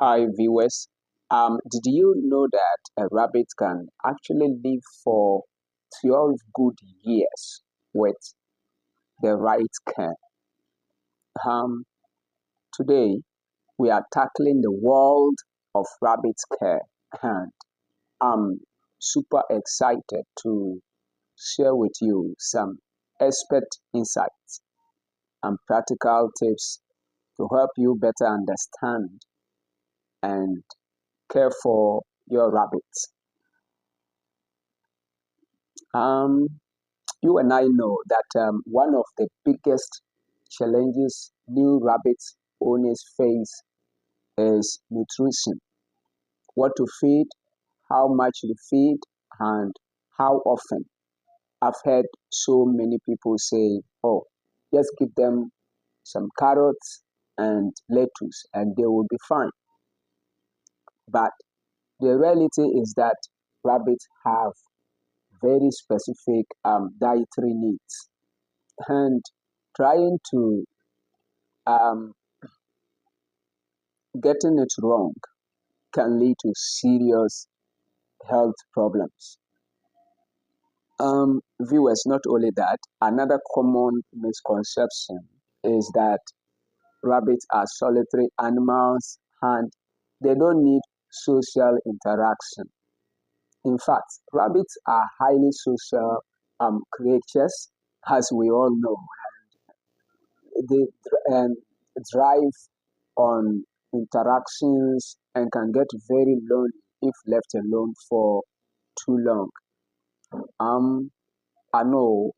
Hi viewers. Did you know that a rabbit can actually live for 12 good years with the right care? Um, Today we are tackling the world of rabbit care, and I'm super excited to share with you some expert insights and practical tips to help you better understand and care for your rabbits. Um, you and I know that one of the biggest challenges new rabbit owners face is nutrition. What to feed, how much to feed, and how often. I've heard so many people say, oh, just give them some carrots and lettuce and they will be fine. But the reality is that rabbits have very specific dietary needs. And trying to um, getting it wrong can lead to serious health problems. Viewers, not only that, another common misconception is that rabbits are solitary animals and they don't need social interaction. In fact, rabbits are highly social creatures, as we all know. They thrive on interactions and can get very lonely if left alone for too long. Um, I know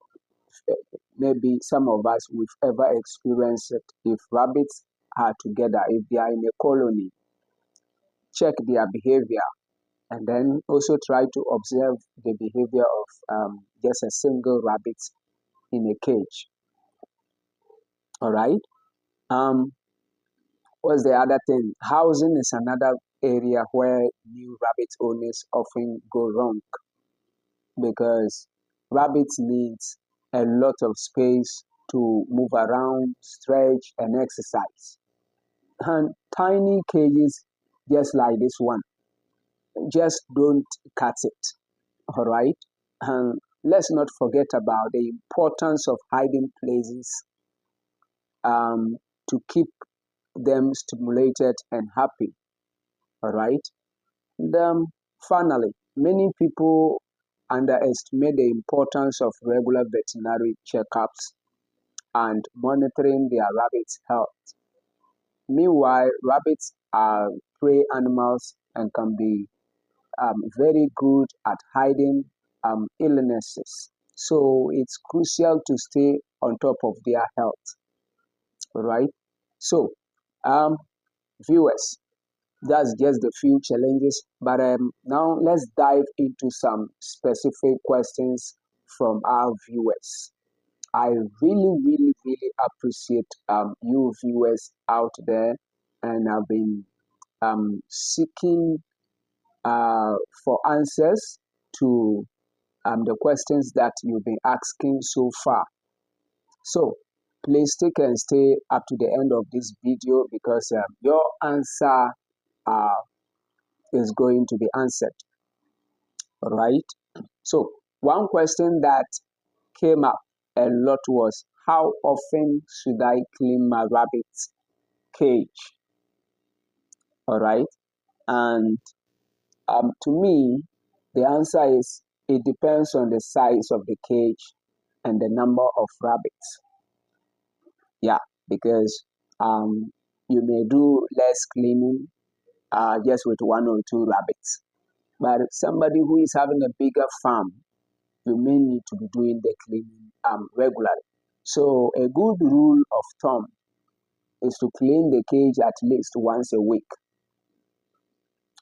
maybe some of us we've ever experienced it. If rabbits are together, if they are in a colony, check their behavior and then also try to observe the behavior of just a single rabbit in a cage. All right. Um, what's the other thing? Housing is another area where new rabbit owners often go wrong because rabbits need a lot of space to move around, stretch, and exercise. And tiny cages just like this one just don't cut it. All right. And let's not forget about the importance of hiding places um, to keep them stimulated and happy. All right. And finally, many people underestimate the importance of regular veterinary checkups and monitoring their rabbits' health. Meanwhile, rabbits are prey animals and can be very good at hiding illnesses. So it's crucial to stay on top of their health. All right. So, um, viewers, that's just the few challenges. But now let's dive into some specific questions from our viewers. I really appreciate you viewers out there, and I've been seeking uh, for answers to the questions that you've been asking so far. So please take and stay up to the end of this video because your answer uh, is going to be answered. All right. So one question that came up a lot was how often should I clean my rabbit's cage? All right. And to me, the answer is it depends on the size of the cage and the number of rabbits. Yeah, because you may do less cleaning just with one or two rabbits. But somebody who is having a bigger farm, you may need to be doing the cleaning regularly. So a good rule of thumb is to clean the cage at least once a week.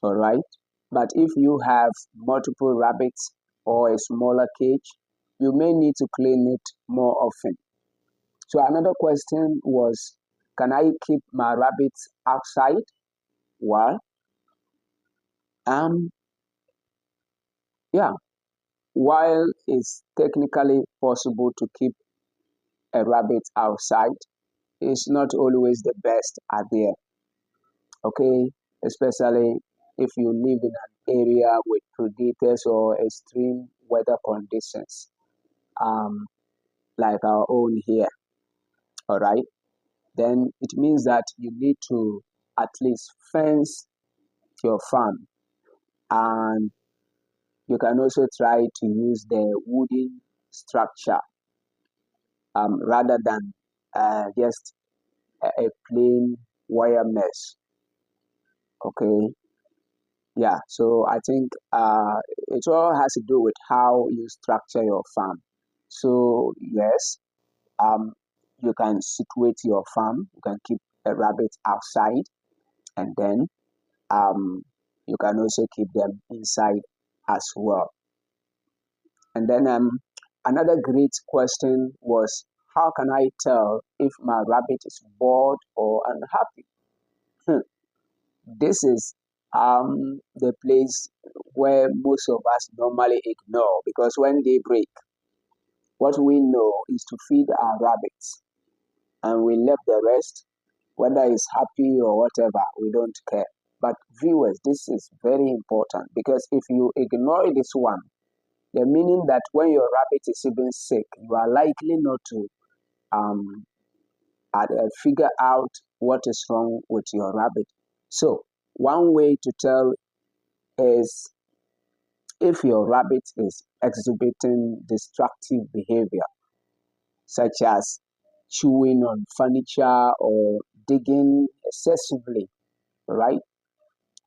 All right. But if you have multiple rabbits or a smaller cage, you may need to clean it more often. So another question was, can I keep my rabbits outside? Well, um, yeah, while it's technically possible to keep a rabbit outside, it's not always the best idea. Okay, especially if you live in an area with predators or extreme weather conditions, um, like our own here. All right, then it means that you need to at least fence your farm, and you can also try to use the wooden structure rather than just a plain wire mesh. Okay, yeah. So I think it all has to do with how you structure your farm. So yes, um, you can situate your farm. You can keep a rabbit outside, and then you can also keep them inside as well. And then another great question was, how can I tell if my rabbit is bored or unhappy? Hmm. This is the place where most of us normally ignore, because when they break, what we know is to feed our rabbits, and we left the rest, whether it's happy or whatever, we don't care. But viewers, this is very important, because if you ignore this one, the meaning that when your rabbit is even sick, you are likely not to um, figure out what is wrong with your rabbit. So one way to tell is if your rabbit is exhibiting destructive behavior, such as chewing on furniture or digging excessively, right?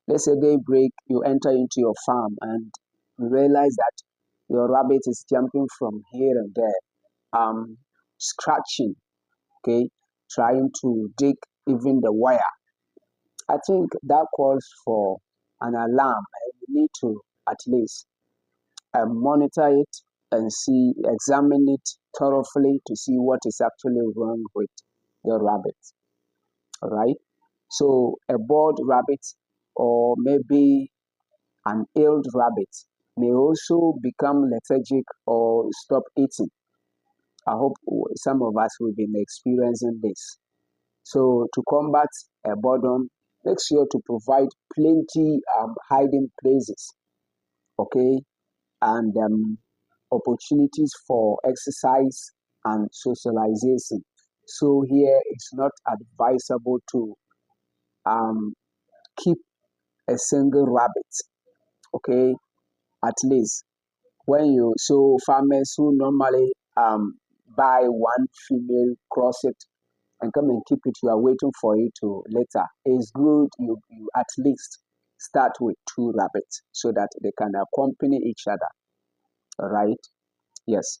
Let's say daybreak, you enter into your farm and you realize that your rabbit is jumping from here and there, scratching, okay, trying to dig even the wire. I think that calls for an alarm, and you need to at least monitor it and examine it thoroughly to see what is actually wrong with your rabbit. All right. So a bored rabbit or maybe an ill rabbit may also become lethargic or stop eating. I hope some of us will be experiencing this. So to combat boredom, make sure to provide plenty hiding places, okay, and opportunities for exercise and socialization. So here it's not advisable to um, keep a single rabbit, okay, at least when you, so farmers who normally buy one female, cross it and come and keep it, you are waiting for it to later. It's good you at least start with two rabbits so that they can accompany each other. All right. Yes.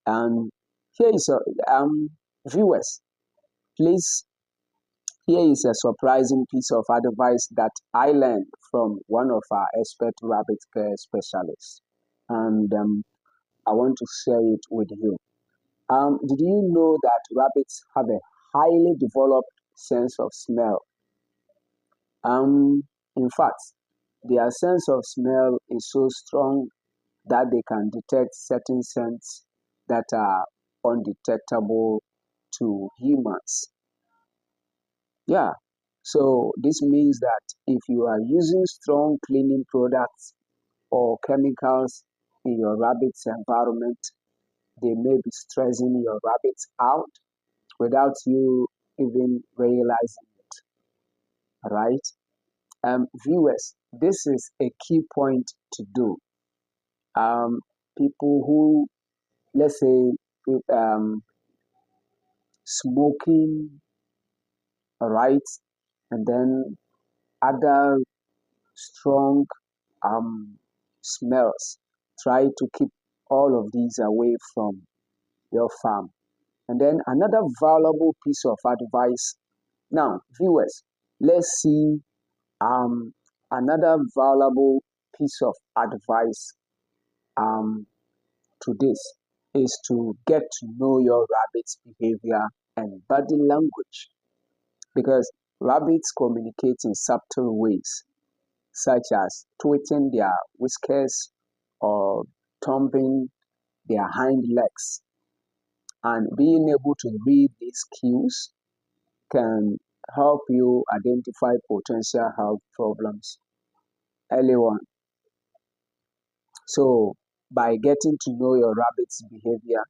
And here is a viewers, please. Here is a surprising piece of advice that I learned from one of our expert rabbit care specialists, and I want to share it with you. Did you know that rabbits have a highly developed sense of smell? Um, in fact, their sense of smell is so strong that they can detect certain scents that are undetectable to humans. Yeah, so this means that if you are using strong cleaning products or chemicals in your rabbit's environment, they may be stressing your rabbits out without you even realizing it. Right? Viewers, this is a key point to do. Um, People who, let's say, um, smoking, right, and then other strong um, smells, try to keep all of these away from your farm. And then another valuable piece of advice. Now, viewers, let's see another valuable piece of advice um, to this is to get to know your rabbit's behavior and body language, because rabbits communicate in subtle ways, such as twitching their whiskers or thumping their hind legs. And being able to read these cues can help you identify potential health problems early on. So by getting to know your rabbit's behavior,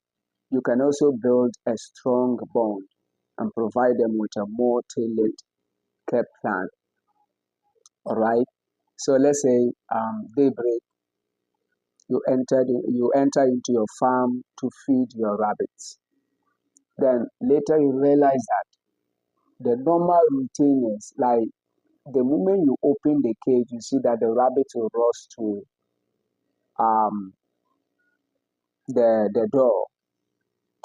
you can also build a strong bond and provide them with a more tailored care plan. All right. So let's say daybreak, you enter into your farm to feed your rabbits. Then later you realize that the normal routine is like the moment you open the cage, you see that the rabbit will rush to um, the door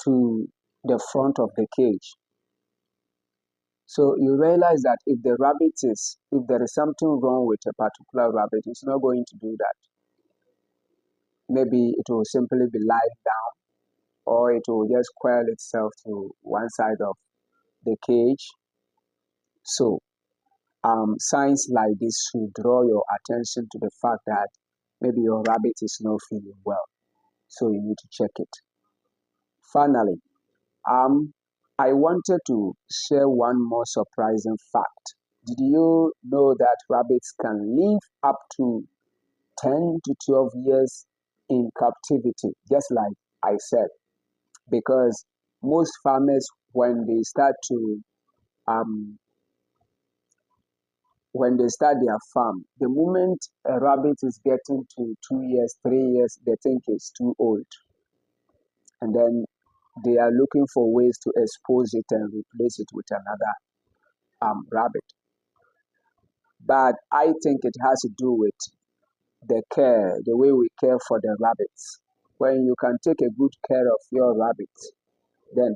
to the front of the cage. So you realize that if there is something wrong with a particular rabbit, it's not going to do that. Maybe it will simply be lying down, or it will just coil itself to one side of the cage. So signs like this should draw your attention to the fact that maybe your rabbit is not feeling well. So you need to check it. Finally, I wanted to share one more surprising fact. Did you know that rabbits can live up to 10 to 12 years in captivity, just like I said? Because most farmers, um, when they start their farm, the moment a rabbit is getting to 2 years, 3 years, they think it's too old. And then they are looking for ways to expose it and replace it with another rabbit. But I think it has to do with the care, the way we care for the rabbits. When you can take a good care of your rabbits, then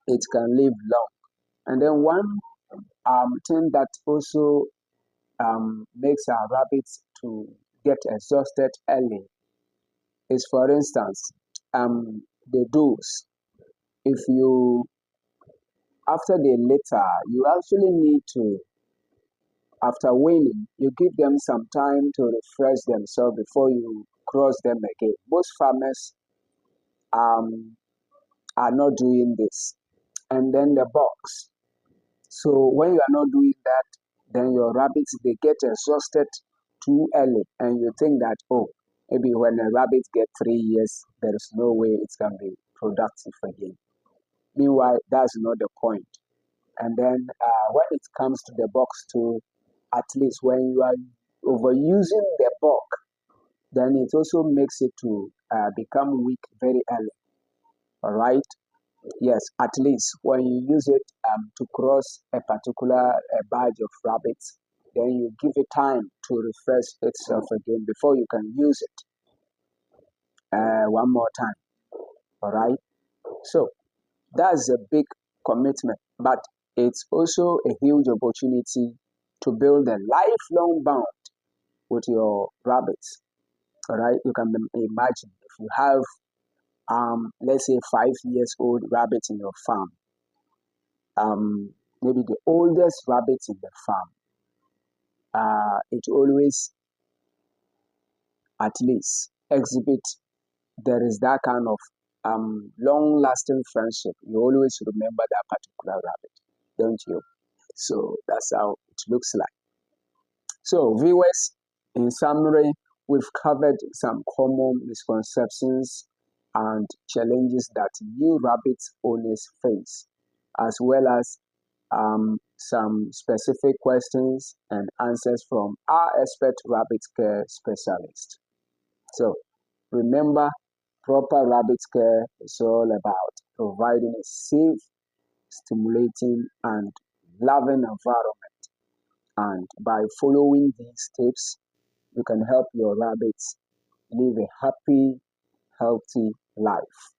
it can live long. And then one thing that also makes our rabbits to get exhausted early is, for instance, the does. If you after the litter, you actually need to, after weaning, you give them some time to refresh themselves before you cross them again. Most farmers um, are not doing this. And then the box. So when you are not doing that, then your rabbits, they get exhausted too early, and you think that, oh, maybe when a rabbit gets 3 years, there is no way it can be productive again. Meanwhile, that's not the point. And then when it comes to the box too, at least when you are overusing the bulk, then it also makes it to become weak very early. All right. Yes, at least when you use it to cross a particular batch of rabbits, then you give it time to refresh itself again before you can use it one more time. All right. So that's a big commitment, but it's also a huge opportunity to build a lifelong bond with your rabbits. All right. You can imagine if you have, let's say, 5 years old rabbits in your farm. Maybe the oldest rabbit in the farm, it always at least exhibit there is that kind of long-lasting friendship. You always remember that particular rabbit, don't you? So that's how it looks like. So viewers, in summary, we've covered some common misconceptions and challenges that new rabbit owners face, as well as some specific questions and answers from our expert rabbit care specialist. So remember, proper rabbit care is all about providing a safe, stimulating, and loving environment. And by following these tips, you can help your rabbits live a happy, healthy life.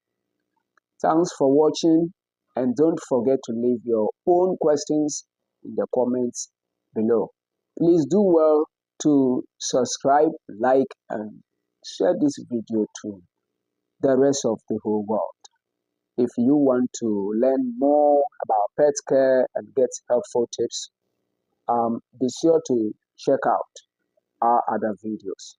Thanks for watching, and don't forget to leave your own questions in the comments below. Please do well to subscribe, like, and share this video to the rest of the whole world. If you want to learn more about pet care and get helpful tips, be sure to check out our other videos.